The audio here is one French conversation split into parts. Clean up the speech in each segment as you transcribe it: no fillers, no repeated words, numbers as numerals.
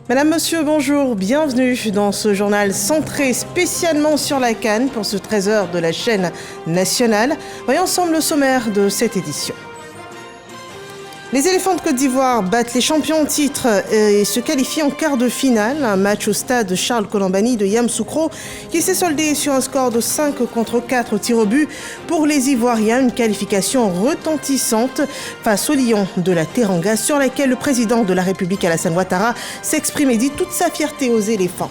Madame, monsieur, bonjour, bienvenue dans ce journal centré spécialement sur la CAN pour ce 13h de la chaîne nationale. Voyons ensemble le sommaire de cette édition. Les éléphants de Côte d'Ivoire battent les champions en titre et se qualifient en quart de finale. Un match au stade Charles Colambani de Yamoussoukro qui s'est soldé sur un score de 5-4 au tir au but. Pour les Ivoiriens, une qualification retentissante face aux Lions de la Teranga sur laquelle le président de la République Alassane Ouattara s'exprime et dit toute sa fierté aux éléphants.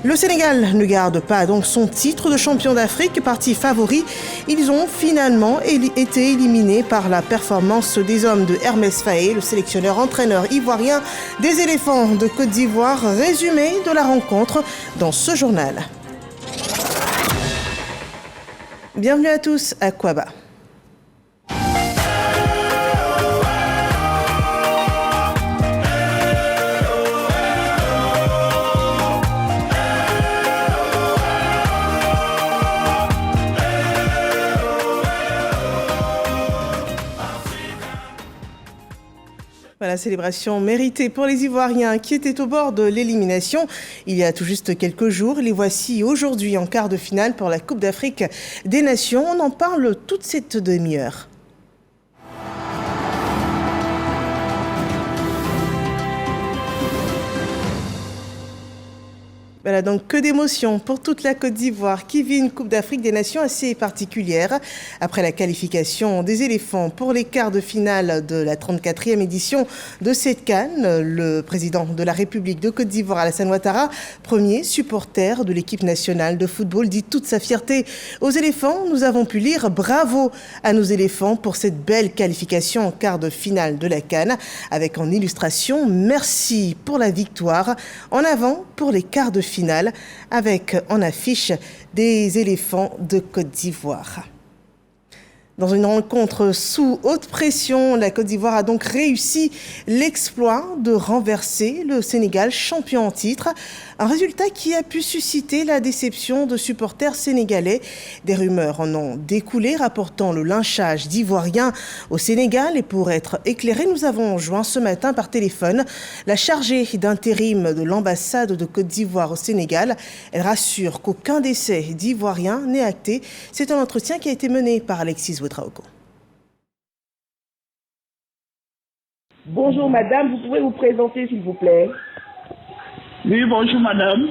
Le Sénégal ne garde pas donc son titre de champion d'Afrique, parti favori. Ils ont finalement été éliminés par la performance des hommes de Hermès Faé, le sélectionneur-entraîneur ivoirien des éléphants de Côte d'Ivoire. Résumé de la rencontre dans ce journal. Bienvenue à tous à Kouaba. Voilà, célébration méritée pour les Ivoiriens qui étaient au bord de l'élimination il y a tout juste quelques jours. Les voici aujourd'hui en quart de finale pour la Coupe d'Afrique des Nations. On en parle toute cette demi-heure. Voilà donc que d'émotions pour toute la Côte d'Ivoire qui vit une Coupe d'Afrique des Nations assez particulière. Après la qualification des éléphants pour les quarts de finale de la 34e édition de cette CAN, le président de la République de Côte d'Ivoire, Alassane Ouattara, premier supporter de l'équipe nationale de football, dit toute sa fierté aux éléphants. Nous avons pu lire « Bravo à nos éléphants pour cette belle qualification en quart de finale de la CAN » avec en illustration « Merci pour la victoire, en avant pour les quarts de finale » avec en affiche des éléphants de Côte d'Ivoire. Dans une rencontre sous haute pression, la Côte d'Ivoire a donc réussi l'exploit de renverser le Sénégal, champion en titre. Un résultat qui a pu susciter la déception de supporters sénégalais. Des rumeurs en ont découlé, rapportant le lynchage d'Ivoiriens au Sénégal. Et pour être éclairés, nous avons joint ce matin par téléphone la chargée d'intérim de l'ambassade de Côte d'Ivoire au Sénégal. Elle rassure qu'aucun décès d'Ivoiriens n'est acté. C'est un entretien qui a été mené par Alexis Ouedraogo. Bonjour madame, vous pouvez vous présenter s'il vous plaît? Oui, bonjour madame.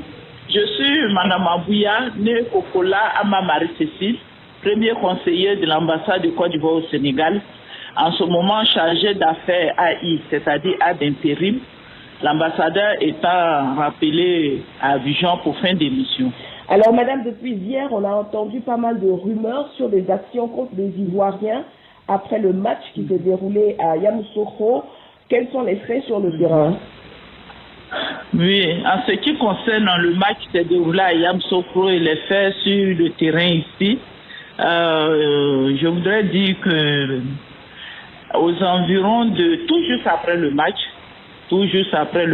Je suis madame Abouya, née Kokola Ama Marie-Cécile, premier conseiller de l'ambassade de Côte d'Ivoire au Sénégal, en ce moment chargée d'affaires AI, c'est-à-dire A d'intérim, l'ambassadeur étant rappelé à Abidjan pour fin d'émission. Alors madame, depuis hier, on a entendu pas mal de rumeurs sur des actions contre les Ivoiriens après le match qui s'est déroulé à Yamoussoukro. Quels sont les faits sur le terrain? Oui, en ce qui concerne le match qui s'est déroulé à Yamoussoukro et les faits sur le terrain ici, je voudrais dire que aux environs de tout juste après le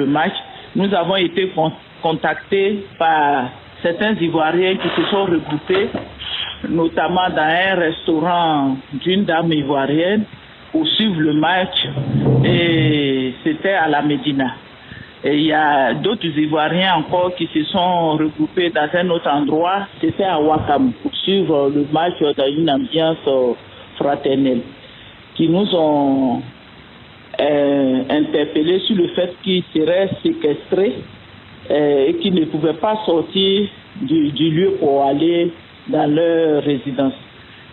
match, nous avons été contactés par certains Ivoiriens qui se sont regroupés, notamment dans un restaurant d'une dame ivoirienne, pour suivre le match, et c'était à la Médina. Et il y a d'autres Ivoiriens encore qui se sont regroupés dans un autre endroit, c'était à Ouakam, pour suivre le match dans une ambiance fraternelle, qui nous ont interpellés sur le fait qu'ils seraient séquestrés et qu'ils ne pouvaient pas sortir du lieu pour aller dans leur résidence.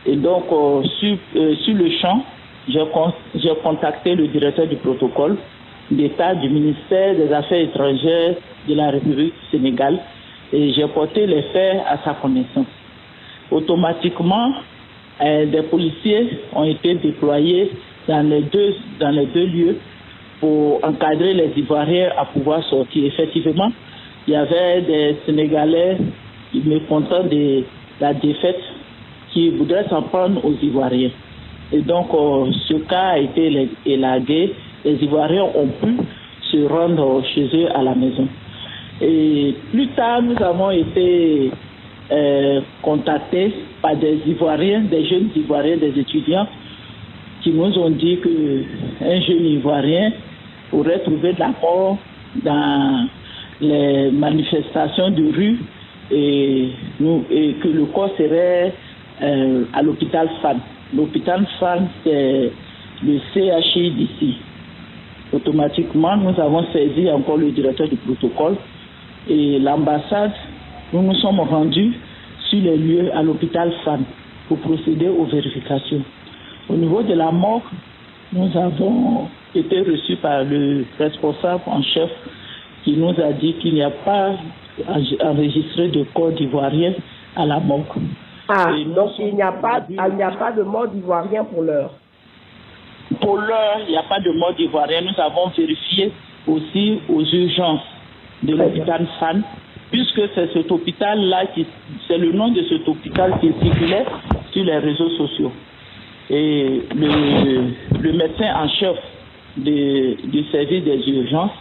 Et donc, sur le champ, j'ai contacté le directeur du protocole d'État du ministère des Affaires étrangères de la République du Sénégal et j'ai porté les faits à sa connaissance. Automatiquement, des policiers ont été déployés dans les deux lieux pour encadrer les Ivoiriens à pouvoir sortir. Effectivement, il y avait des Sénégalais mécontents de la défaite qui voudraient s'en prendre aux Ivoiriens. Et donc, ce cas a été élagué. Les Ivoiriens ont pu se rendre chez eux à la maison. Et plus tard, nous avons été contactés par des Ivoiriens, des jeunes Ivoiriens, des étudiants, qui nous ont dit qu'un jeune Ivoirien pourrait trouver de la mort dans les manifestations de rue et que le corps serait à l'hôpital FAN. L'hôpital FAN, c'est le CHI d'ici. Automatiquement, nous avons saisi encore le directeur du protocole et l'ambassade. Nous nous sommes rendus sur les lieux à l'hôpital FAN pour procéder aux vérifications. Au niveau de la mort, nous avons été reçus par le responsable en chef qui nous a dit qu'il n'y a pas enregistré de corps d'ivoirien à la mort. Donc il n'y a pas de mort d'ivoirien pour l'heure. Pour l'heure, il n'y a pas de mort d'ivoirien. Nous avons vérifié aussi aux urgences de l'hôpital FAN, puisque c'est cet hôpital-là, c'est le nom de cet hôpital qui circulait sur les réseaux sociaux. Et le médecin en chef du service des urgences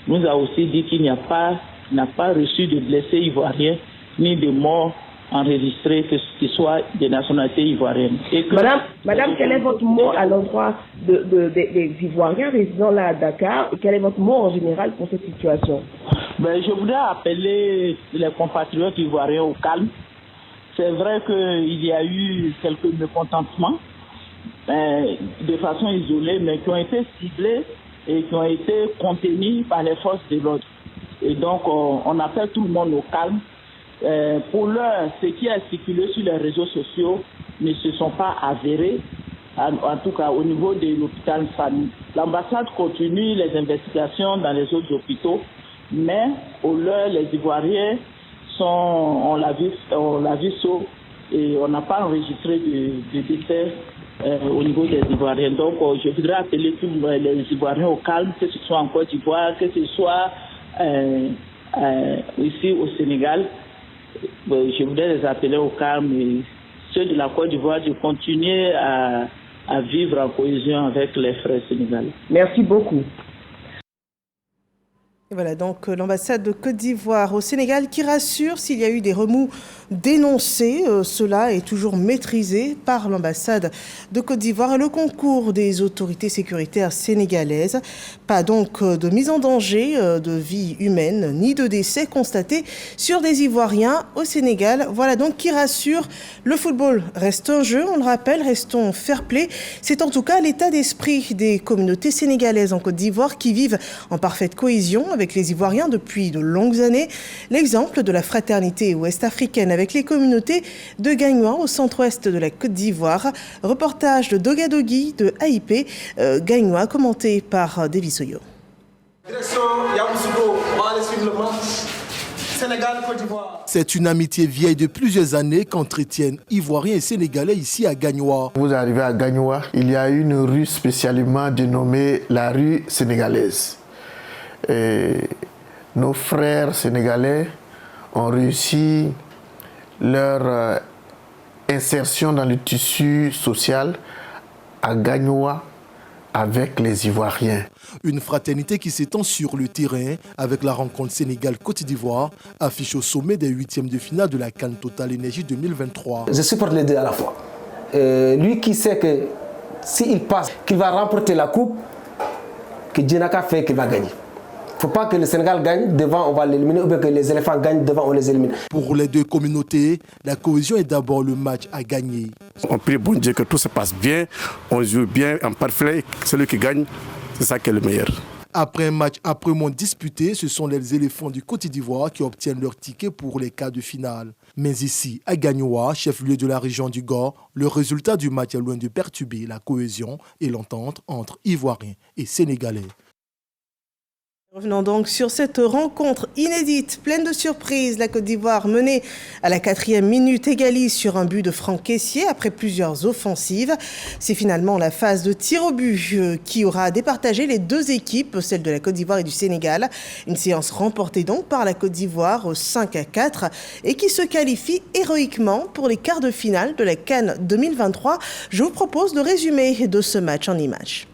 nous a aussi dit qu'il n'a pas reçu de blessés ivoiriens ni de morts enregistrés qui soient des nationalités ivoiriennes. Et que Madame, quel est votre mot à l'endroit des Ivoiriens résidant là à Dakar et quel est votre mot en général pour cette situation? Je voudrais appeler les compatriotes ivoiriens au calme. C'est vrai qu'il y a eu quelques mécontentements de façon isolée, mais qui ont été ciblés et qui ont été contenus par les forces de l'ordre. Et donc, on appelle tout le monde au calme. Pour l'heure, ce qui a circulé sur les réseaux sociaux ne se sont pas avérés, en tout cas au niveau de l'hôpital FAN. L'ambassade continue les investigations dans les autres hôpitaux, mais pour l'heure, les Ivoiriens on l'a vu sauf et on n'a pas enregistré de décès au niveau des Ivoiriens. Donc, je voudrais appeler tous les Ivoiriens au calme, que ce soit en Côte d'Ivoire, que ce soit ici au Sénégal. Je voudrais les appeler au calme et ceux de la Côte d'Ivoire de continuer à vivre en cohésion avec les frères sénégalais. Merci beaucoup. Et voilà donc l'ambassade de Côte d'Ivoire au Sénégal qui rassure s'il y a eu des remous dénoncés. Cela est toujours maîtrisé par l'ambassade de Côte d'Ivoire et le concours des autorités sécuritaires sénégalaises. Pas donc de mise en danger de vie humaine ni de décès constatés sur des Ivoiriens au Sénégal. Voilà donc qui rassure. Le football reste un jeu, on le rappelle, restons fair-play. C'est en tout cas l'état d'esprit des communautés sénégalaises en Côte d'Ivoire qui vivent en parfaite cohésion avec les Ivoiriens depuis de longues années. L'exemple de la fraternité ouest-africaine avec les communautés de Gagnoa au centre-ouest de la Côte d'Ivoire. Reportage de Dogadogi de AIP, Gagnoa commenté par David Soyo. Direction Yamoussoukro, on va aller suivre le match Sénégal-Côte d'Ivoire. C'est une amitié vieille de plusieurs années qu'entretiennent Ivoiriens et Sénégalais ici à Gagnoa. Vous arrivez à Gagnoa, il y a une rue spécialement dénommée la rue sénégalaise. Et nos frères sénégalais ont réussi leur insertion dans le tissu social à Gagnoa avec les Ivoiriens. Une fraternité qui s'étend sur le terrain avec la rencontre Sénégal-Côte d'Ivoire affiche au sommet des huitièmes de finale de la CAN Total Énergie 2023. Je supporte les deux à la fois. Lui qui sait que s'il passe, qu'il va remporter la coupe, que Djenaka fait qu'il va gagner. Il ne faut pas que le Sénégal gagne, devant on va l'éliminer, ou bien que les éléphants gagnent, devant on les élimine. Pour les deux communautés, la cohésion est d'abord le match à gagner. On prie bon Dieu que tout se passe bien, on joue bien en parfait, celui qui gagne, c'est ça qui est le meilleur. Après un match âprement disputé, ce sont les éléphants du Côte d'Ivoire qui obtiennent leur ticket pour les quarts de finale. Mais ici, à Gagnoa, chef-lieu de la région du Gor, le résultat du match est loin de perturber la cohésion et l'entente entre Ivoiriens et Sénégalais. Revenons donc sur cette rencontre inédite, pleine de surprises. La Côte d'Ivoire, menée à la 4e minute, égalise sur un but de Franck Kessié après plusieurs offensives. C'est finalement la phase de tir au but qui aura départagé les deux équipes, celle de la Côte d'Ivoire et du Sénégal. Une séance remportée donc par la Côte d'Ivoire 5-4 et qui se qualifie héroïquement pour les quarts de finale de la CAN 2023. Je vous propose le résumé de ce match en images.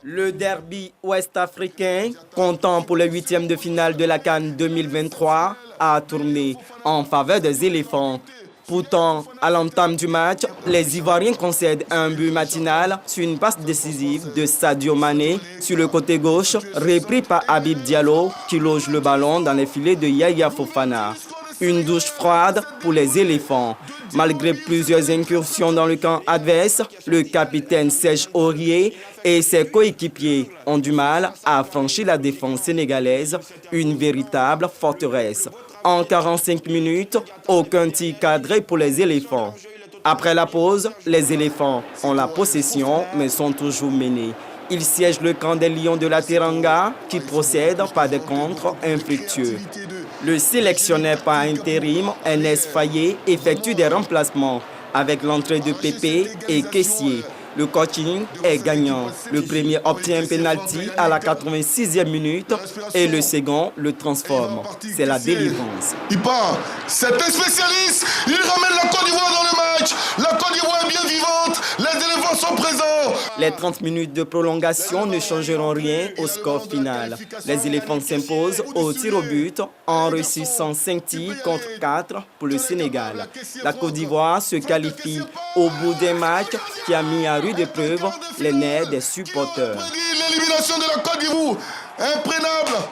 Le derby ouest-africain, comptant pour le 8e de finale de la CAN 2023, a tourné en faveur des éléphants. Pourtant, à l'entame du match, les Ivoiriens concèdent un but matinal sur une passe décisive de Sadio Mané sur le côté gauche, repris par Habib Diallo qui loge le ballon dans les filets de Yaya Fofana. Une douche froide pour les éléphants. Malgré plusieurs incursions dans le camp adverse, le capitaine Serge Aurier et ses coéquipiers ont du mal à franchir la défense sénégalaise, une véritable forteresse. En 45 minutes, aucun tir cadré pour les éléphants. Après la pause, les éléphants ont la possession mais sont toujours menés. Ils siègent le camp des Lions de la Teranga qui procèdent par des contres infructueux. Le sélectionneur par intérim, Ernest Fayet, effectue des remplacements avec l'entrée de Pépé et Kessié. Le coaching est gagnant. Le premier obtient un penalty à la 86e minute et le second le transforme. C'est la délivrance. Il part. C'est un spécialiste. Il ramène la Côte d'Ivoire dans le match. La Côte d'Ivoire est bien vivante. Les éléphants sont présents. Les 30 minutes de prolongation ne changeront rien au score final. Les éléphants s'imposent au tir au but en réussissant 5 tirs contre 4 pour le Sénégal. La Côte d'Ivoire se qualifie au bout d'un match qui a mis à rude épreuve les nerfs des supporters. L'élimination de la Côte d'Ivoire, imprenable.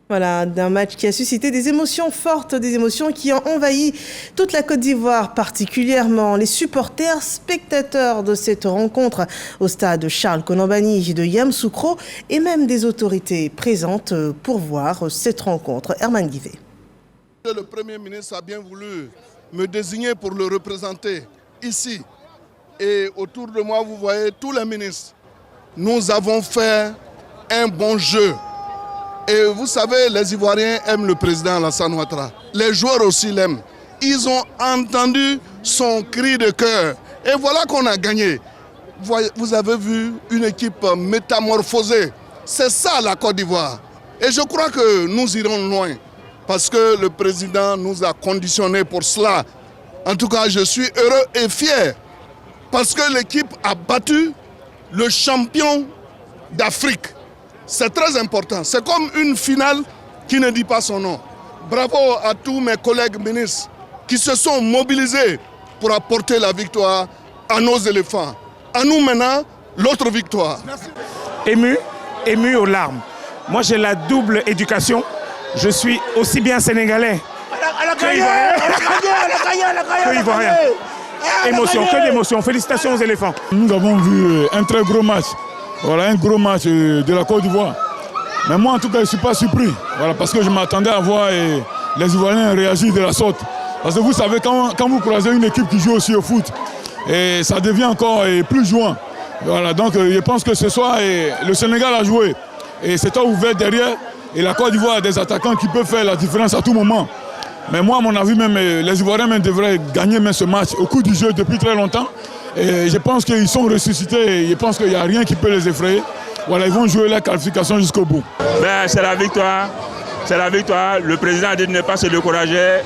Voilà, d'un match qui a suscité des émotions fortes, des émotions qui ont envahi toute la Côte d'Ivoire, particulièrement les supporters, spectateurs de cette rencontre au stade Charles Konan-Banny de Yamoussoukro et même des autorités présentes pour voir cette rencontre. Herman Guivet. Le Premier ministre a bien voulu me désigner pour le représenter ici. Et autour de moi, vous voyez tous les ministres. Nous avons fait un bon jeu. Et vous savez, les Ivoiriens aiment le président Alassane Ouattara. Les joueurs aussi l'aiment. Ils ont entendu son cri de cœur. Et voilà qu'on a gagné. Vous avez vu une équipe métamorphosée. C'est ça la Côte d'Ivoire. Et je crois que nous irons loin. Parce que le président nous a conditionnés pour cela. En tout cas, je suis heureux et fier. Parce que l'équipe a battu le champion d'Afrique. C'est très important. C'est comme une finale qui ne dit pas son nom. Bravo à tous mes collègues ministres qui se sont mobilisés pour apporter la victoire à nos éléphants. À nous maintenant, l'autre victoire. Ému aux larmes. Moi, j'ai la double éducation. Je suis aussi bien sénégalais que ivoirien. Émotion, que d'émotion. Félicitations aux éléphants. Nous avons vu un très gros match. Voilà, un gros match de la Côte d'Ivoire. Mais moi, en tout cas, je ne suis pas surpris. Voilà, parce que je m'attendais à voir les Ivoiriens réagir de la sorte. Parce que vous savez, quand vous croisez une équipe qui joue aussi au foot, et ça devient encore plus jouant. Voilà, donc je pense que ce soir, le Sénégal a joué. Et c'est ouvert derrière. Et la Côte d'Ivoire a des attaquants qui peuvent faire la différence à tout moment. Mais moi, à mon avis, même les Ivoiriens même devraient gagner même ce match au cours du jeu depuis très longtemps. Et je pense qu'ils sont ressuscités et je pense qu'il n'y a rien qui peut les effrayer. Voilà, ils vont jouer la qualification jusqu'au bout. C'est la victoire. C'est la victoire. Le président a dit de ne pas se décourager,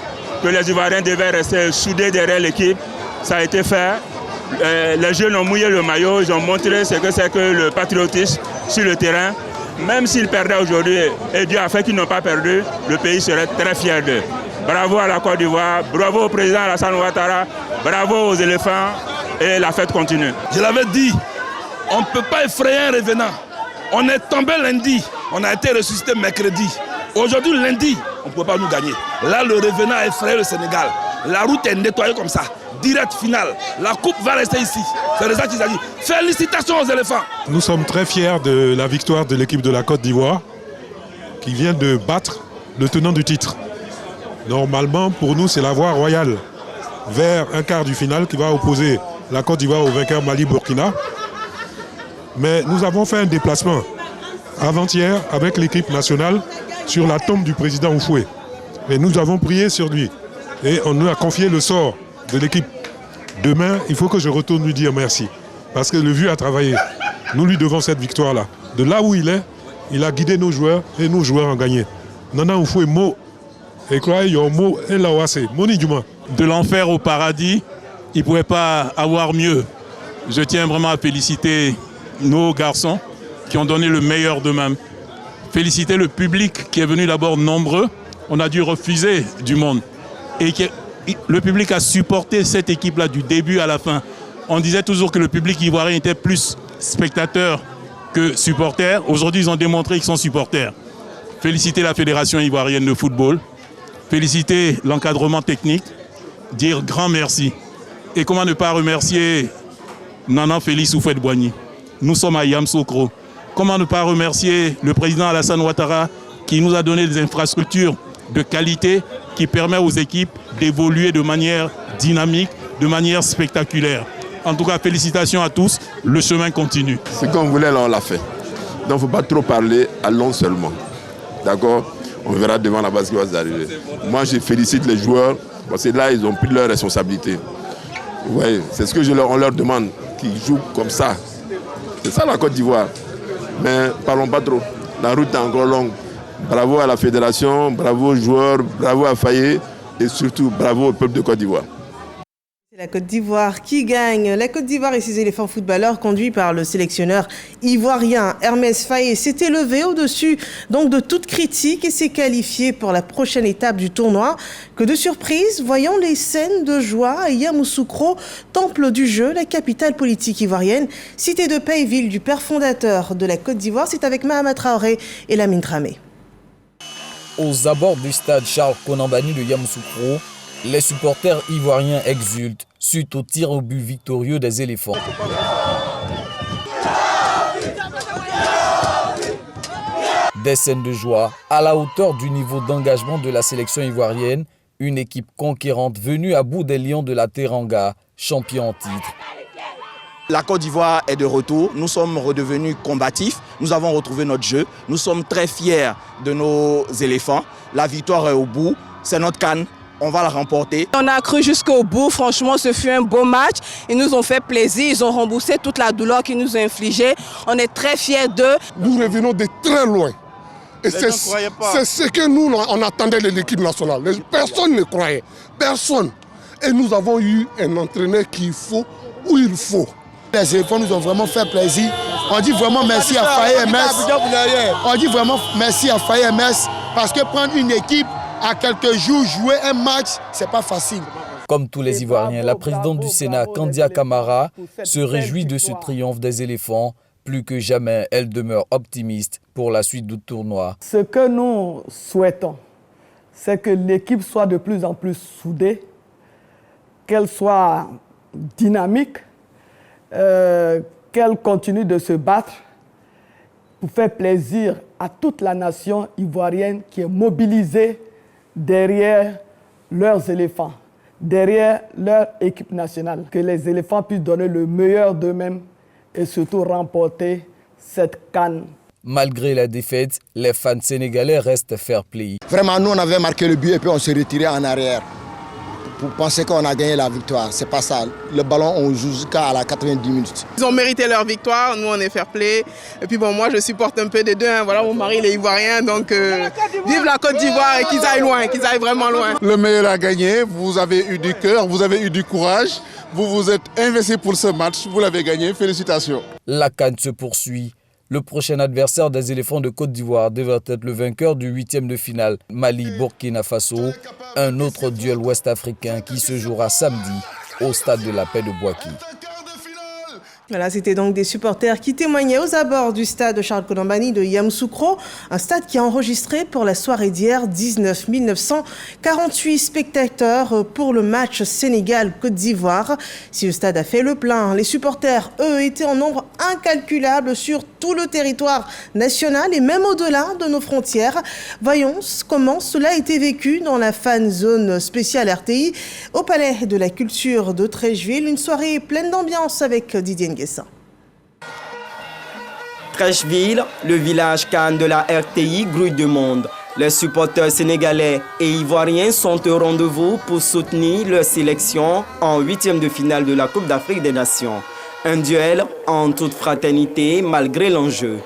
que les Ivoiriens devaient rester soudés derrière l'équipe. Ça a été fait. Les jeunes ont mouillé le maillot, ils ont montré ce que c'est que le patriotisme sur le terrain. Même s'ils perdaient aujourd'hui, et Dieu a fait qu'ils n'ont pas perdu, le pays serait très fier d'eux. Bravo à la Côte d'Ivoire, bravo au président Alassane Ouattara, bravo aux éléphants et la fête continue. Je l'avais dit, on ne peut pas effrayer un revenant. On est tombé lundi, on a été ressuscité mercredi. Aujourd'hui, lundi, on ne peut pas nous gagner. Là, le revenant a effrayé le Sénégal. La route est nettoyée comme ça. Direct final. La coupe va rester ici. C'est ça qu'ils ont dit. Félicitations aux éléphants. Nous sommes très fiers de la victoire de l'équipe de la Côte d'Ivoire qui vient de battre le tenant du titre. Normalement, pour nous, c'est la voie royale vers un quart du final qui va opposer la Côte d'Ivoire au vainqueur Mali-Burkina. Mais nous avons fait un déplacement avant-hier avec l'équipe nationale sur la tombe du président Oufoué. Et nous avons prié sur lui. Et on nous a confié le sort de l'équipe. Demain, il faut que je retourne lui dire merci. Parce que le vieux a travaillé. Nous lui devons cette victoire-là. De là où il est, il a guidé nos joueurs et nos joueurs ont gagné. Nana Oufoué, mot. Et quoi, il y a un mot, et là, c'est Moni Duma. De l'enfer au paradis, il ne pouvait pas avoir mieux. Je tiens vraiment à féliciter nos garçons qui ont donné le meilleur d'eux-mêmes. Féliciter le public qui est venu d'abord nombreux. On a dû refuser du monde. Et le public a supporté cette équipe-là du début à la fin. On disait toujours que le public ivoirien était plus spectateur que supporter. Aujourd'hui, ils ont démontré qu'ils sont supporters. Féliciter la Fédération ivoirienne de football, féliciter l'encadrement technique, dire grand merci. Et comment ne pas remercier Nana Félix Houphouët-Boigny. Nous sommes à Yamoussoukro. Comment ne pas remercier le président Alassane Ouattara qui nous a donné des infrastructures de qualité qui permettent aux équipes d'évoluer de manière dynamique, de manière spectaculaire. En tout cas, félicitations à tous, le chemin continue. Ce qu'on voulait, là, on l'a fait. Donc, il ne faut pas trop parler, allons seulement. D'accord? On verra devant la base qui va arriver. Moi, je félicite les joueurs parce que là, ils ont pris leurs responsabilités. Ouais, c'est ce que on leur demande, qu'ils jouent comme ça. C'est ça la Côte d'Ivoire. Mais parlons pas trop. La route est encore longue. Bravo à la fédération, bravo aux joueurs, bravo à Faye et surtout bravo au peuple de Côte d'Ivoire. C'est la Côte d'Ivoire qui gagne. La Côte d'Ivoire et ses éléphants footballeurs conduits par le sélectionneur ivoirien Hermès Faé s'est élevé au-dessus donc de toute critique et s'est qualifié pour la prochaine étape du tournoi. Que de surprise, voyons les scènes de joie à Yamoussoukro, temple du jeu, la capitale politique ivoirienne, cité de paix et ville du père fondateur de la Côte d'Ivoire. C'est avec Mahama Traoré et Lamine Dramé. Aux abords du stade Charles Konambani de Yamoussoukro, les supporters ivoiriens exultent suite au tir au but victorieux des éléphants. Des scènes de joie à la hauteur du niveau d'engagement de la sélection ivoirienne, une équipe conquérante venue à bout des lions de la Teranga, champion en titre. La Côte d'Ivoire est de retour, nous sommes redevenus combatifs, nous avons retrouvé notre jeu, nous sommes très fiers de nos éléphants. La victoire est au bout, c'est notre CAN, on va la remporter. On a cru jusqu'au bout, franchement ce fut un beau match, ils nous ont fait plaisir, ils ont remboursé toute la douleur qu'ils nous ont infligée, on est très fiers d'eux. Nous revenons de très loin. Et c'est ce que nous, on attendait de l'équipe nationale. Personne ne croyait, personne. Et nous avons eu un entraîneur qu'il faut, où il faut. Les éléphants nous ont vraiment fait plaisir. On dit vraiment merci à Faye MS. On dit vraiment merci à Faye MS parce que prendre une équipe à quelques jours, jouer un match, c'est pas facile. Comme tous les Ivoiriens, la présidente du Sénat, Kandia Camara, se réjouit de ce triomphe des éléphants. Plus que jamais, elle demeure optimiste pour la suite du tournoi. Ce que nous souhaitons, c'est que l'équipe soit de plus en plus soudée, qu'elle soit dynamique, qu'elle continue de se battre pour faire plaisir à toute la nation ivoirienne qui est mobilisée derrière leurs éléphants, derrière leur équipe nationale. Que les éléphants puissent donner le meilleur d'eux-mêmes et surtout remporter cette CAN. Malgré la défaite, les fans sénégalais restent fair-play. Vraiment, nous, on avait marqué le but et puis on s'est retiré en arrière pour penser qu'on a gagné la victoire. C'est pas ça. Le ballon, on joue jusqu'à la 90 minutes. Ils ont mérité leur victoire, nous on est fair-play. Et puis bon, moi je supporte un peu des deux. Hein. Voilà, mon mari il est ivoirien, donc vive la Côte d'Ivoire et qu'ils aillent loin, qu'ils aillent vraiment loin. Le meilleur a gagné, vous avez eu du cœur, vous avez eu du courage, vous vous êtes investi pour ce match, vous l'avez gagné, félicitations. La CAN se poursuit. Le prochain adversaire des éléphants de Côte d'Ivoire devrait être le vainqueur du 8e de finale, Mali-Burkina Faso, un autre duel ouest-africain qui se jouera samedi au stade de la Paix de Bouaki. Voilà, c'était donc des supporters qui témoignaient aux abords du stade Charles Konambani de Yamoussoukro, un stade qui a enregistré pour la soirée d'hier 19 948 spectateurs pour le match Sénégal-Côte d'Ivoire. Si le stade a fait le plein, les supporters, eux, étaient en nombre incalculable sur tout le territoire national et même au-delà de nos frontières. Voyons comment cela a été vécu dans la fan zone spéciale RTI au Palais de la Culture de Treichville. Une soirée pleine d'ambiance avec Didier Nguessin. Treichville, le village Cannes de la RTI, grouille de monde. Les supporters sénégalais et ivoiriens sont au rendez-vous pour soutenir leur sélection en 8e de finale de la Coupe d'Afrique des Nations. Un duel en toute fraternité malgré l'enjeu.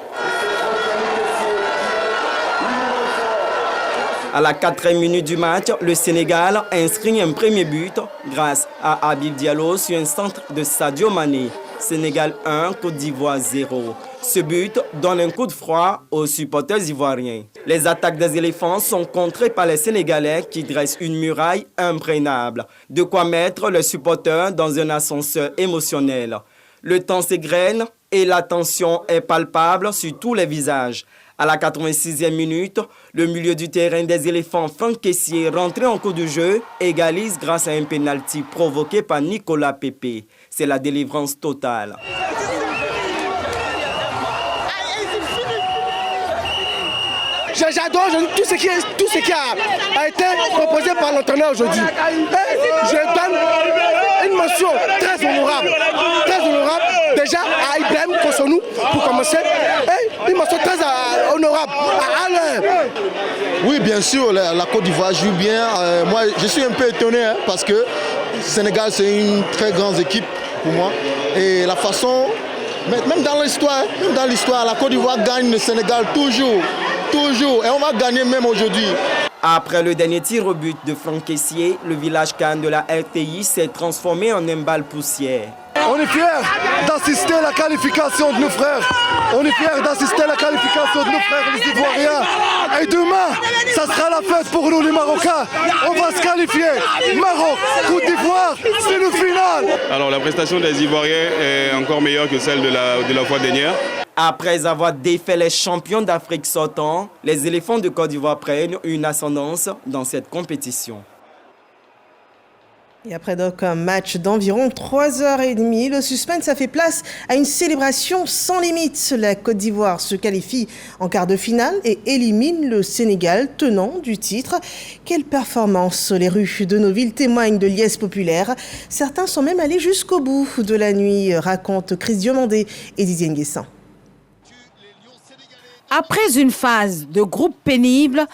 À la 4e minute du match, le Sénégal inscrit un premier but grâce à Habib Diallo sur un centre de Sadio Mané. Sénégal 1, Côte d'Ivoire 0. Ce but donne un coup de froid aux supporters ivoiriens. Les attaques des éléphants sont contrées par les Sénégalais qui dressent une muraille imprenable. De quoi mettre les supporters dans un ascenseur émotionnel. Le temps s'égrène et la tension est palpable sur tous les visages. À la 86e minute, le milieu du terrain des éléphants, Franck Kessié, rentré en cours du jeu, égalise grâce à un pénalty provoqué par Nicolas Pepe. C'est la délivrance totale. J'adore tout ce qui a été proposé par l'entraîneur aujourd'hui. Je donne une mention très honorable. Déjà à Ibrahim Kossonou pour commencer. Et une mention très honorable à Alain. Oui, bien sûr, la Côte d'Ivoire joue bien. Moi, je suis un peu étonné parce que le Sénégal, c'est une très grande équipe pour moi. Et la façon, même dans l'histoire, la Côte d'Ivoire gagne le Sénégal toujours. Et on va gagner même aujourd'hui. Après le dernier tir au but de Franck Kessié, le village Cannes de la RTI s'est transformé en un bal poussière. On est fiers d'assister à la qualification de nos frères. Les Ivoiriens. Et demain, ça sera la fête pour nous les Marocains. On va se qualifier. Maroc, Côte d'Ivoire, c'est le final. Alors la prestation des Ivoiriens est encore meilleure que celle de la fois dernière. Après avoir défait les champions d'Afrique sortants, les éléphants de Côte d'Ivoire prennent une ascendance dans cette compétition. Et après donc un match d'environ 3h30, le suspense a fait place à une célébration sans limite. La Côte d'Ivoire se qualifie en quart de finale et élimine le Sénégal, tenant du titre. Quelle performance! Les rues de nos villes témoignent de liesse populaire. Certains sont même allés jusqu'au bout de la nuit, racontent Chris Diomandé et Didier Nguessan. Après une phase de groupe pénible,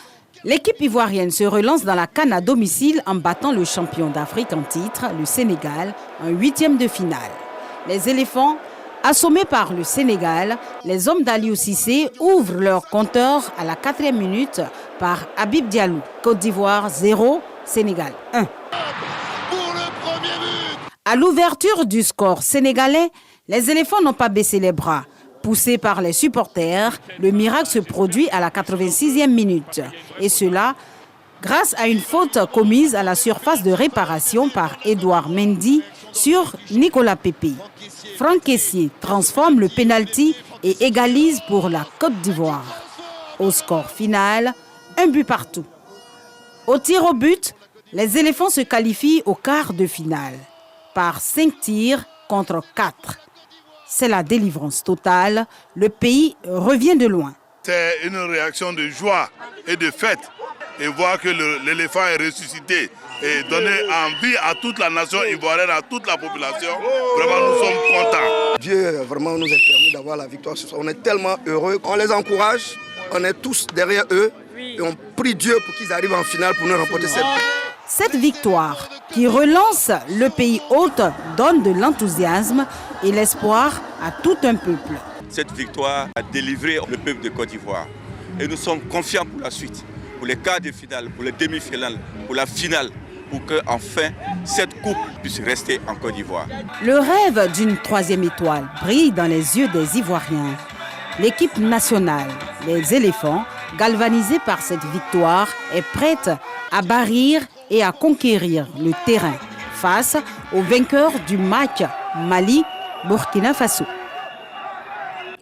l'équipe ivoirienne se relance dans la CAN à domicile en battant le champion d'Afrique en titre, le Sénégal, en 8e de finale. Les éléphants, assommés par le Sénégal, les hommes d'Aliou Cissé ouvrent leur compteur à la 4e minute par Habib Diallo. Côte d'Ivoire 0, Sénégal 1. À l'ouverture du score sénégalais, les éléphants n'ont pas baissé les bras. Poussé par les supporters, le miracle se produit à la 86e minute. Et cela grâce à une faute commise à la surface de réparation par Edouard Mendy sur Nicolas Pepe. Franck Kessié transforme le pénalty et égalise pour la Côte d'Ivoire. Au score final, 1 but partout. Au tir au but, les éléphants se qualifient au quart de finale par 5 tirs contre 4. C'est la délivrance totale. Le pays revient de loin. C'est une réaction de joie et de fête. Et voir que l'éléphant est ressuscité et donner envie à toute la nation ivoirienne, à toute la population, vraiment nous sommes contents. Dieu vraiment nous a permis d'avoir la victoire. On est tellement heureux. On les encourage, on est tous derrière eux et on prie Dieu pour qu'ils arrivent en finale pour nous remporter cette victoire. Cette victoire qui relance le pays hôte donne de l'enthousiasme et l'espoir à tout un peuple. Cette victoire a délivré le peuple de Côte d'Ivoire et nous sommes confiants pour la suite, pour les quarts de finale, pour les demi-finales, pour la finale, pour que enfin cette coupe puisse rester en Côte d'Ivoire. Le rêve d'une 3e étoile brille dans les yeux des Ivoiriens. L'équipe nationale, les éléphants, galvanisée par cette victoire, est prête à barrir et à conquérir le terrain face aux vainqueurs du match Mali-Burkina Faso.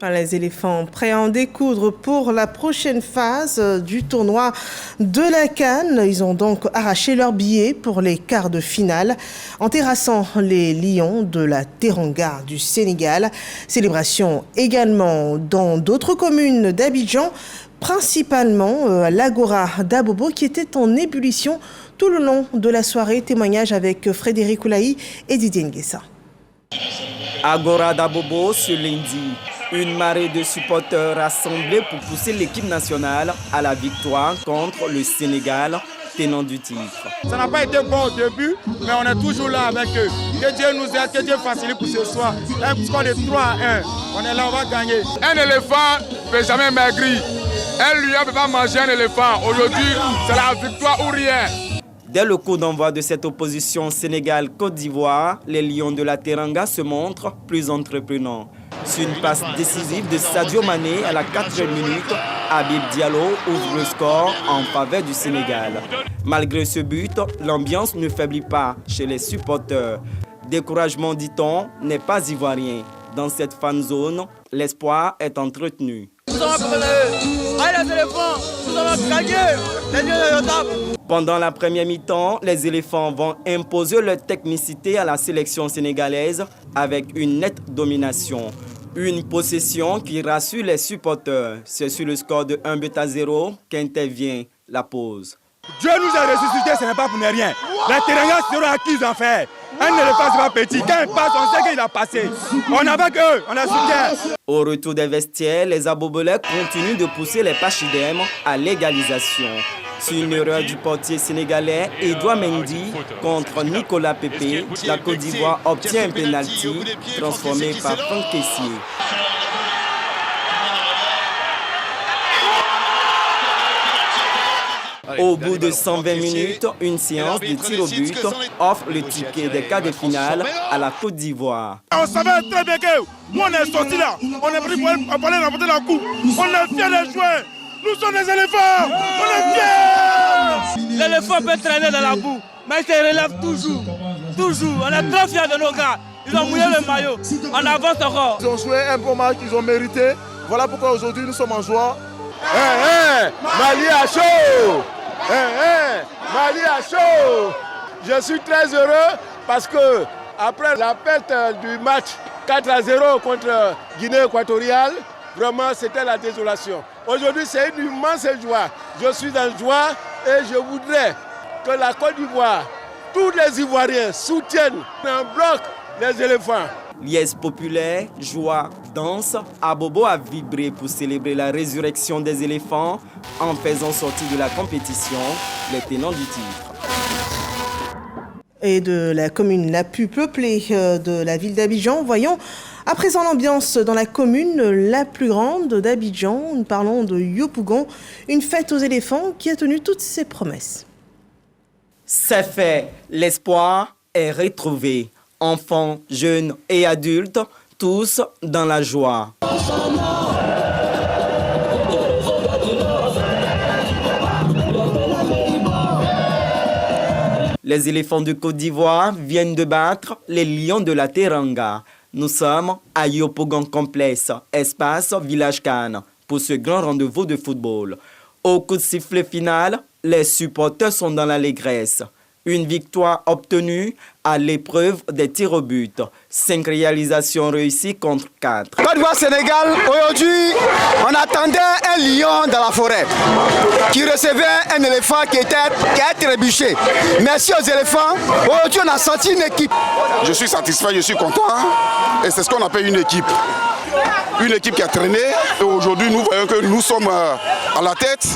Les éléphants prêts à en découdre pour la prochaine phase du tournoi de la CAN. Ils ont donc arraché leur billet pour les quarts de finale en terrassant les Lions de la Teranga du Sénégal. Célébration également dans d'autres communes d'Abidjan, principalement l'Agora d'Abobo qui était en ébullition tout le long de la soirée. Témoignage avec Frédéric Oulaï et Didier Nguessan. Agora d'Abobo ce lundi. Une marée de supporters rassemblés pour pousser l'équipe nationale à la victoire contre le Sénégal, tenant du titre. Ça n'a pas été bon au début, mais on est toujours là avec eux. Que Dieu nous aide, que Dieu facilite pour ce soir. Un score de 3-1, on est là, on va gagner. Un éléphant ne peut jamais maigrir. Un lion ne peut pas manger un éléphant. Aujourd'hui, c'est la victoire ou rien. Dès le coup d'envoi de cette opposition Sénégal-Côte d'Ivoire, les Lions de la Teranga se montrent plus entreprenants. Sur une passe décisive de Sadio Mané à la 4e minute, Habib Diallo ouvre le score en faveur du Sénégal. Malgré ce but, l'ambiance ne faiblit pas chez les supporters. Découragement, dit-on, n'est pas ivoirien. Dans cette fan zone, l'espoir est entretenu. Pendant la première mi-temps, les éléphants vont imposer leur technicité à la sélection sénégalaise avec une nette domination. Une possession qui rassure les supporters. C'est sur le score de 1-0 qu'intervient la pause. Dieu nous a ressuscités, ce n'est pas pour ne rien. La Teranga sera acquise en fait. Un éléphant, c'est pas petit. Quand il passe, on sait qu'il a passé. On a avec eux, on a soutien. Au retour des vestiaires, les Abobolais continuent de pousser les Pachidem à l'égalisation. Sur une erreur du portier sénégalais, Edouard Mendy contre Nicolas Pépé, la Côte d'Ivoire obtient un pénalty transformé par Franck Kessié. Au bout de 120 minutes, une séance de tir au but offre le ticket des quarts de finale à la Côte d'Ivoire. On savait très bien que nous on est sortis là, on est pris pour aller remporter la coupe. On est fiers de jouer. Nous sommes des éléphants. On est fiers. L'éléphant peut traîner dans la boue, mais il se relève toujours. Toujours. On est très fiers de nos gars. Ils ont mouillé le maillot. On avance encore. Ils ont joué un bon match qu'ils ont mérité. Voilà pourquoi aujourd'hui nous sommes en joie. Mali à chaud. Mali à chaud. Je suis très heureux parce que après la perte du match 4-0 contre Guinée équatoriale, vraiment c'était la désolation. Aujourd'hui c'est une immense joie. Je suis en joie et je voudrais que la Côte d'Ivoire, tous les Ivoiriens soutiennent en bloc les éléphants. Liesse populaire, joie, danse, Abobo a vibré pour célébrer la résurrection des éléphants en faisant sortir de la compétition les tenants du titre. Et de la commune la plus peuplée de la ville d'Abidjan, voyons à présent l'ambiance dans la commune la plus grande d'Abidjan. Nous parlons de Yopougon, une fête aux éléphants qui a tenu toutes ses promesses. C'est fait, l'espoir est retrouvé. Enfants, jeunes et adultes, tous dans la joie. Les éléphants de Côte d'Ivoire viennent de battre les lions de la Teranga. Nous sommes à Yopougon Complexe, espace Village Cannes, pour ce grand rendez-vous de football. Au coup de sifflet final, les supporters sont dans l'allégresse. Une victoire obtenue à l'épreuve des tirs au but. 5 réalisations réussies contre 4. Côte d'Ivoire Sénégal, aujourd'hui, on attendait un lion dans la forêt qui recevait un éléphant qui a trébuché. Merci aux éléphants. Aujourd'hui, on a senti une équipe. Je suis satisfait, je suis content. Et c'est ce qu'on appelle une équipe. Une équipe qui a traîné. Et aujourd'hui, nous voyons que nous sommes à la tête.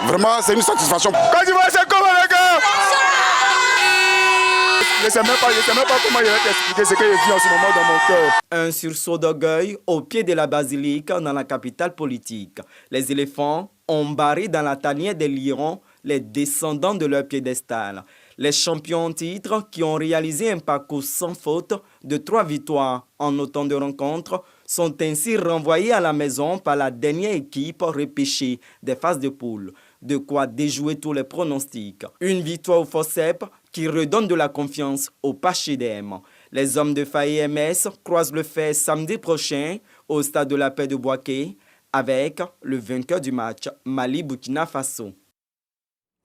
Vraiment, c'est une satisfaction. Côte d'Ivoire, c'est comment les gars? Je ne sais même pas comment il va t'expliquer ce que je vis en ce moment dans mon cœur. Un sursaut d'orgueil au pied de la basilique dans la capitale politique. Les éléphants ont barré dans la tanière des lions les descendants de leur piédestal. Les champions en titre qui ont réalisé un parcours sans faute de 3 victoires en autant de rencontres sont ainsi renvoyés à la maison par la dernière équipe repêchée des phases de poule. De quoi déjouer tous les pronostics. Une victoire au forceps qui redonne de la confiance au Pachidem. Les hommes de Faye MS croisent le fer samedi prochain au stade de la Paix de Bouaké avec le vainqueur du match, Mali-Burkina Faso.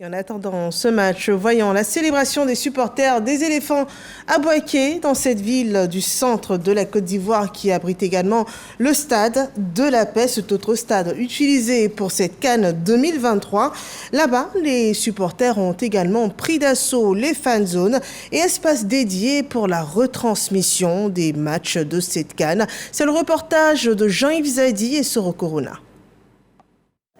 Et en attendant ce match, voyons la célébration des supporters des éléphants à Bouaké, dans cette ville du centre de la Côte d'Ivoire qui abrite également le stade de la Paix, cet autre stade utilisé pour cette CAN 2023. Là-bas, les supporters ont également pris d'assaut les fan zones et espaces dédiés pour la retransmission des matchs de cette CAN. C'est le reportage de Jean-Yves Zadi et Soro Corona.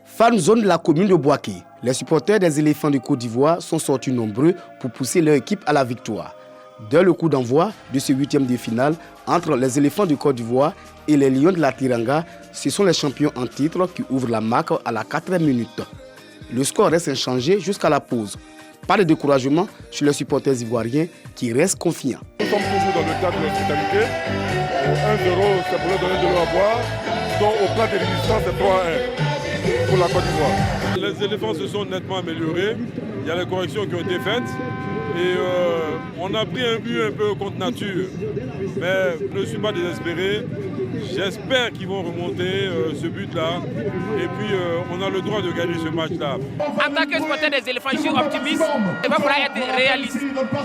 Fan zone de la commune de Bouaké. Les supporters des éléphants de Côte d'Ivoire sont sortis nombreux pour pousser leur équipe à la victoire. Dès le coup d'envoi de ce 8e de finale entre les éléphants de Côte d'Ivoire et les lions de la Teranga, ce sont les champions en titre qui ouvrent la marque à la 4e minute. Le score reste inchangé jusqu'à la pause. Pas de découragement chez les supporters ivoiriens qui restent confiants. Nous sommes toujours dans le cadre de l'hospitalité. 1-0, c'est pour leur donner de l'eau à boire. Donc au plan de résistance, c'est 3-1 pour la Côte d'Ivoire. Les éléphants se sont nettement améliorés. Il y a les corrections qui ont été faites. Et on a pris un but un peu contre nature. Mais je ne suis pas désespéré. J'espère qu'ils vont remonter ce but-là. Et puis on a le droit de gagner ce match-là. En tant que supporter des éléphants, je suis optimiste. Il va falloir être réaliste.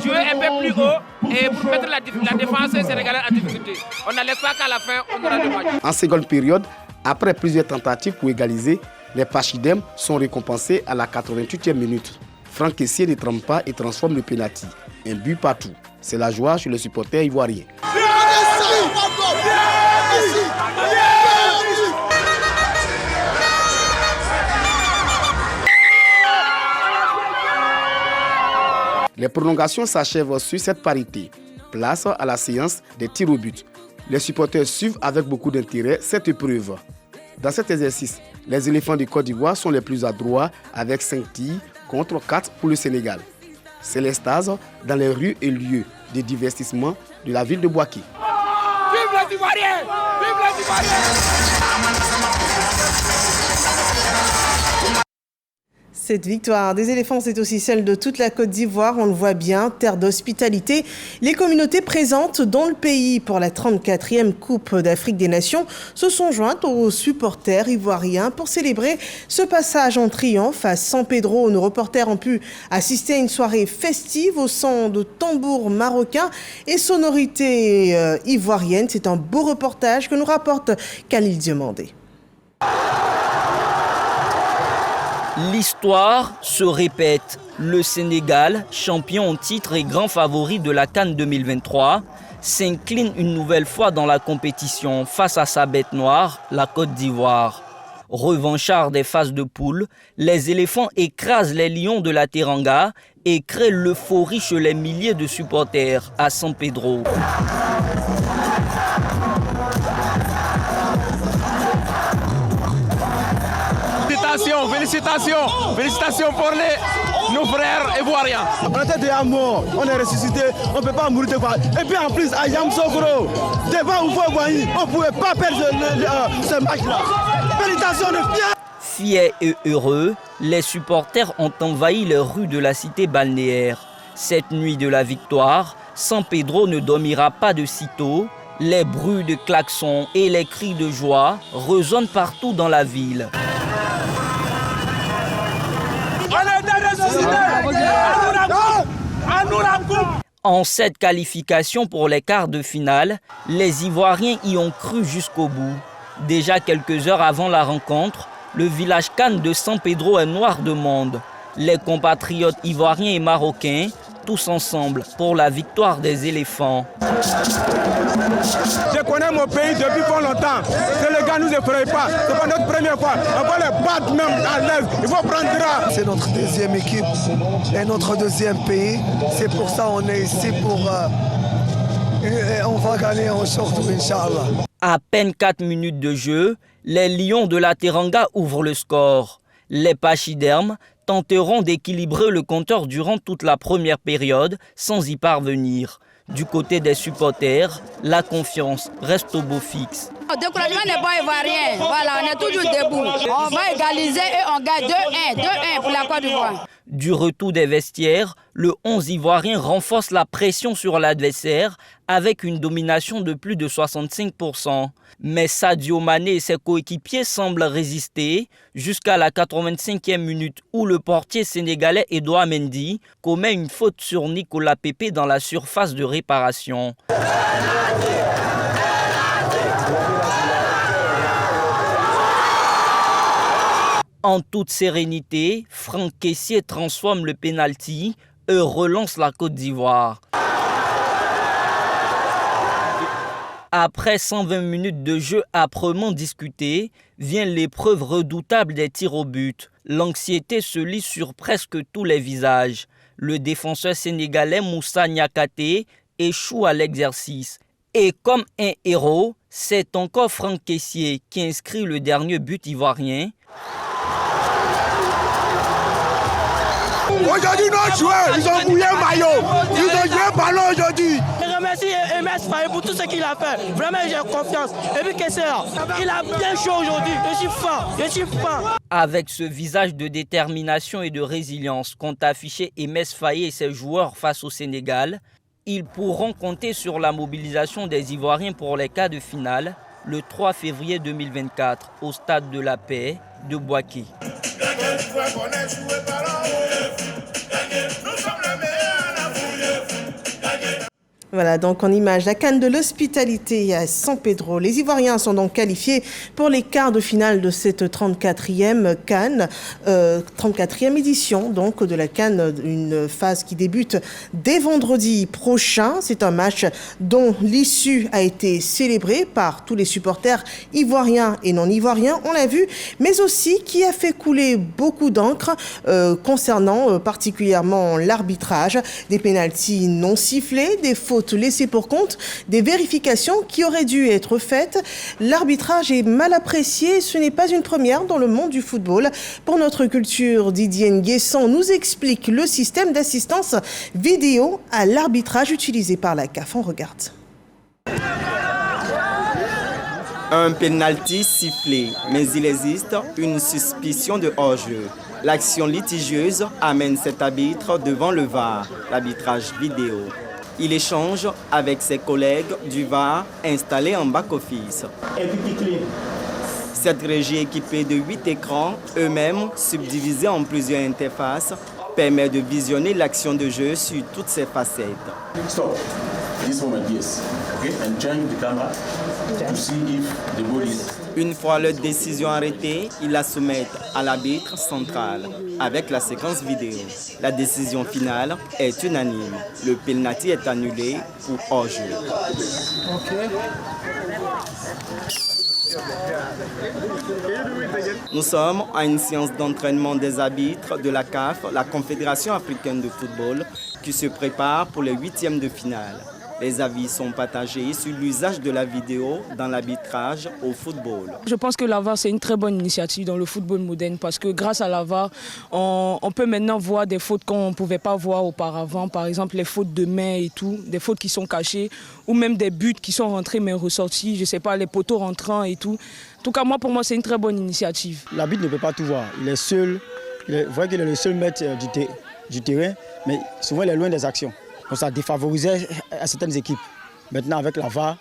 Jouer un peu plus haut et pour mettre la défense sénégalaise en difficulté. On a l'espoir qu'à la fin, on aura le match. En seconde période, après plusieurs tentatives pour égaliser, les Pachidem sont récompensés à la 88e minute. Franck Kessié ne trempe pas et transforme le pénalty. Un but partout. C'est la joie chez les supporters ivoiriens. Les prolongations s'achèvent sur cette parité. Place à la séance des tirs au but. Les supporters suivent avec beaucoup d'intérêt cette épreuve. Dans cet exercice, les éléphants de Côte d'Ivoire sont les plus adroits avec 5 tirs contre 4 pour le Sénégal. C'est l'extase dans les rues et lieux de divertissement de la ville de Bouaké. Vive les Ivoiriens! Vive les Ivoiriens! Cette victoire des éléphants, c'est aussi celle de toute la Côte d'Ivoire. On le voit bien, terre d'hospitalité. Les communautés présentes dans le pays pour la 34e Coupe d'Afrique des Nations se sont jointes aux supporters ivoiriens pour célébrer ce passage en triomphe à San Pedro. Nos reporters ont pu assister à une soirée festive au son de tambours marocains et sonorités ivoiriennes. C'est un beau reportage que nous rapporte Khalil Diomandé. L'histoire se répète. Le Sénégal, champion en titre et grand favori de la CAN 2023, s'incline une nouvelle fois dans la compétition face à sa bête noire, la Côte d'Ivoire. Revanchard des phases de poule, les éléphants écrasent les lions de la Teranga et créent l'euphorie chez les milliers de supporters à San Pedro. Félicitations pour nos frères ivoiriens. On était déjà morts, on est ressuscité, on ne peut pas mourir de quoi. Et puis en plus, à Yamsoukro, devant Oufouagouani, on ne pouvait pas perdre ce match-là. Félicitations, on est fiers. Fiers et heureux, les supporters ont envahi les rues de la cité balnéaire. Cette nuit de la victoire, San Pedro ne dormira pas de sitôt. Les bruits de klaxons et les cris de joie résonnent partout dans la ville. En cette qualification pour les quarts de finale, les Ivoiriens y ont cru jusqu'au bout. Déjà quelques heures avant la rencontre, le village Cannes de San Pedro est noir de monde. Les compatriotes ivoiriens et marocains, tous ensemble pour la victoire des éléphants. Je connais mon pays depuis fort longtemps. Que les gars nous effraient pas. C'est pas notre première fois. On va les battre même à l'aise. Il faut prendre grâce. C'est notre deuxième équipe et notre deuxième pays. C'est pour ça qu'on est ici pour... on va gagner en short, Inch'Allah. À peine 4 minutes de jeu, les Lions de la Teranga ouvrent le score. Les Pachydermes tenteront d'équilibrer le compteur durant toute la première période sans y parvenir. Du côté des supporters, la confiance reste au beau fixe. Le découragement n'est pas ivoirien. Voilà, on est toujours debout. On va égaliser et on gagne 2-1 pour la Côte d'Ivoire. Du retour des vestiaires, le 11 ivoirien renforce la pression sur l'adversaire avec une domination de plus de 65%. Mais Sadio Mané et ses coéquipiers semblent résister jusqu'à la 85e minute où le portier sénégalais Edouard Mendy commet une faute sur Nicolas Pepe dans la surface de réparation. En toute sérénité, Franck Kessié transforme le pénalty et relance la Côte d'Ivoire. Après 120 minutes de jeu âprement discuté, vient l'épreuve redoutable des tirs au but. L'anxiété se lit sur presque tous les visages. Le défenseur sénégalais Moussa Niakate échoue à l'exercice. Et comme un héros, c'est encore Franck Kessié qui inscrit le dernier but ivoirien. Aujourd'hui, nos joueurs, ils ont mouillé le maillot. Ils ont joué le ballon aujourd'hui. Je remercie MS Faye pour tout ce qu'il a fait. Vraiment, j'ai confiance. Et puis, qu'est-ce que c'est? Il a bien chaud aujourd'hui. Je suis fort. Avec ce visage de détermination et de résilience qu'ont affiché Emes Faye et ses joueurs face au Sénégal, ils pourront compter sur la mobilisation des Ivoiriens pour les quarts de finale le 3 février 2024 au Stade de la Paix de Bouaké. Voilà, donc en image, la CAN de l'hospitalité à San Pedro. Les Ivoiriens sont donc qualifiés pour les quarts de finale de cette 34e CAN, 34e édition donc de la CAN, une phase qui débute dès vendredi prochain. C'est un match dont l'issue a été célébrée par tous les supporters ivoiriens et non ivoiriens, on l'a vu, mais aussi qui a fait couler beaucoup d'encre concernant particulièrement l'arbitrage, des pénaltys non sifflés, des fautes laissées pour compte, des vérifications qui auraient dû être faites. L'arbitrage est mal apprécié, ce n'est pas une première dans le monde du football. Pour notre culture, Didier Nguessan nous explique le système d'assistance vidéo à l'arbitrage utilisé par la CAF. On regarde. Un pénalty sifflé, mais il existe une suspicion de hors-jeu. L'action litigieuse amène cet arbitre devant le VAR, l'arbitrage vidéo. Il échange avec ses collègues du VAR installés en back-office. Cette régie équipée de 8 écrans, eux-mêmes subdivisés en plusieurs interfaces, permet de visionner l'action de jeu sur toutes ses facettes. Stop. This moment, yes. Okay, and change the camera to see if the ball is. Une fois leur décision arrêtée, ils la soumettent à l'arbitre central avec la séquence vidéo. La décision finale est unanime. Le penalty est annulé pour hors-jeu. Nous sommes à une séance d'entraînement des arbitres de la CAF, la Confédération africaine de football, qui se prépare pour les huitièmes de finale. Les avis sont partagés sur l'usage de la vidéo dans l'arbitrage au football. Je pense que la VAR, c'est une très bonne initiative dans le football moderne parce que grâce à la VAR, on peut maintenant voir des fautes qu'on ne pouvait pas voir auparavant. Par exemple, les fautes de main et tout, des fautes qui sont cachées ou même des buts qui sont rentrés mais ressortis, je ne sais pas, les poteaux rentrants et tout. En tout cas, pour moi, c'est une très bonne initiative. L'arbitre ne peut pas tout voir. Il est seul, vous voyez qu'il est le seul maître du terrain, mais souvent il est loin des actions. Donc ça défavorisait à certaines équipes. Maintenant avec la VAR,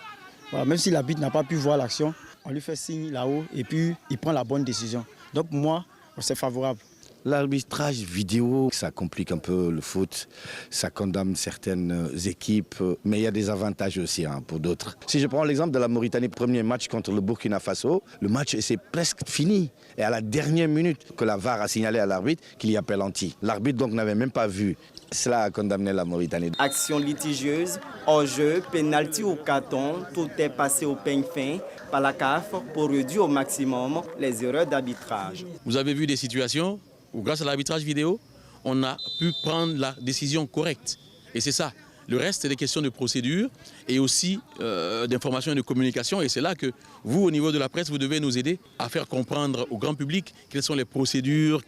voilà, même si l'arbitre n'a pas pu voir l'action, on lui fait signe là-haut et puis il prend la bonne décision. Donc pour moi, c'est favorable. L'arbitrage vidéo, ça complique un peu le foot, ça condamne certaines équipes, mais il y a des avantages aussi pour d'autres. Si je prends l'exemple de la Mauritanie, premier match contre le Burkina Faso, le match c'est presque fini. Et à la dernière minute que la VAR a signalé à l'arbitre qu'il y a pénalty. L'arbitre donc n'avait même pas vu. Cela a condamné la Mauritanie. Action litigieuse, hors-jeu, pénalty ou carton, tout est passé au peigne fin par la CAF pour réduire au maximum les erreurs d'arbitrage. Vous avez vu des situations où grâce à l'arbitrage vidéo, on a pu prendre la décision correcte. Et c'est ça. Le reste, c'est des questions de procédure et aussi d'information et de communication. Et c'est là que vous, au niveau de la presse, vous devez nous aider à faire comprendre au grand public quelles sont les procédures,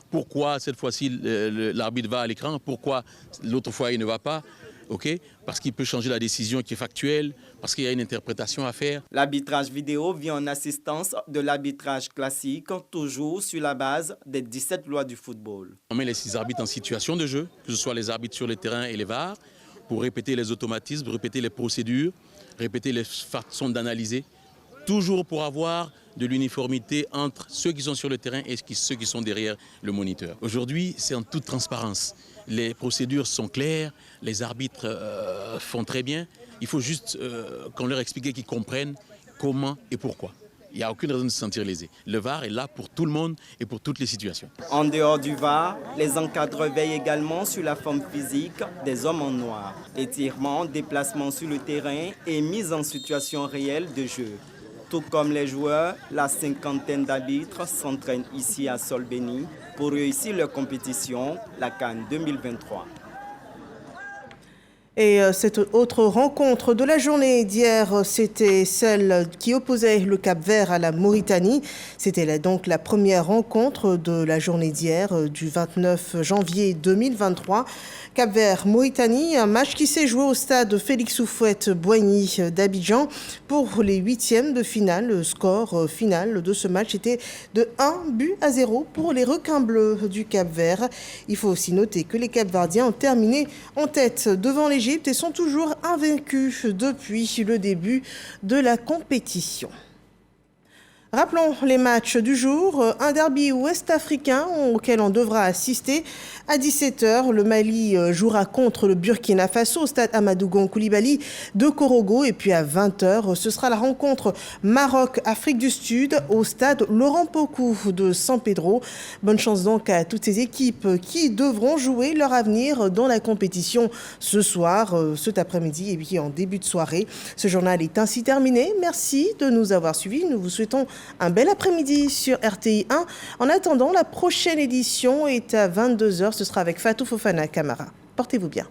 pourquoi cette fois-ci l'arbitre va à l'écran, pourquoi l'autre fois il ne va pas. Okay? Parce qu'il peut changer la décision qui est factuelle, parce qu'il y a une interprétation à faire. L'arbitrage vidéo vient en assistance de l'arbitrage classique, toujours sur la base des 17 lois du football. On met les 6 arbitres en situation de jeu, que ce soit les arbitres sur le terrain et les VAR, pour répéter les automatismes, répéter les procédures, répéter les façons d'analyser, toujours pour avoir de l'uniformité entre ceux qui sont sur le terrain et ceux qui sont derrière le moniteur. Aujourd'hui, c'est en toute transparence. Les procédures sont claires, les arbitres font très bien. Il faut juste qu'on leur explique qu'ils comprennent comment et pourquoi. Il n'y a aucune raison de se sentir lésé. Le VAR est là pour tout le monde et pour toutes les situations. En dehors du VAR, les encadreurs veillent également sur la forme physique des hommes en noir. Étirement, déplacement sur le terrain et mise en situation réelle de jeu. Tout comme les joueurs, la cinquantaine d'arbitres s'entraînent ici à Solbeni pour réussir leur compétition, la CAN 2023. Et cette autre rencontre de la journée d'hier, c'était celle qui opposait le Cap-Vert à la Mauritanie. C'était donc la première rencontre de la journée d'hier, du 29 janvier 2023. Cap-Vert-Mauritanie, un match qui s'est joué au stade Félix Houphouët-Boigny d'Abidjan pour les huitièmes de finale. Le score final de ce match était de 1-0 pour les requins bleus du Cap-Vert. Il faut aussi noter que les Cap-Verdiens ont terminé en tête devant l'Égypte et sont toujours invaincus depuis le début de la compétition. Rappelons les matchs du jour. Un derby ouest-africain auquel on devra assister à 17h. Le Mali jouera contre le Burkina Faso au stade Amadou Gon Coulibaly de Korogo. Et puis à 20h, ce sera la rencontre Maroc-Afrique du Sud au stade Laurent Pokou de San Pedro. Bonne chance donc à toutes ces équipes qui devront jouer leur avenir dans la compétition ce soir, cet après-midi et puis en début de soirée. Ce journal est ainsi terminé. Merci de nous avoir suivis. Nous vous souhaitons un bel après-midi sur RTI 1. En attendant, la prochaine édition est à 22h. Ce sera avec Fatou Fofana Camara. Portez-vous bien.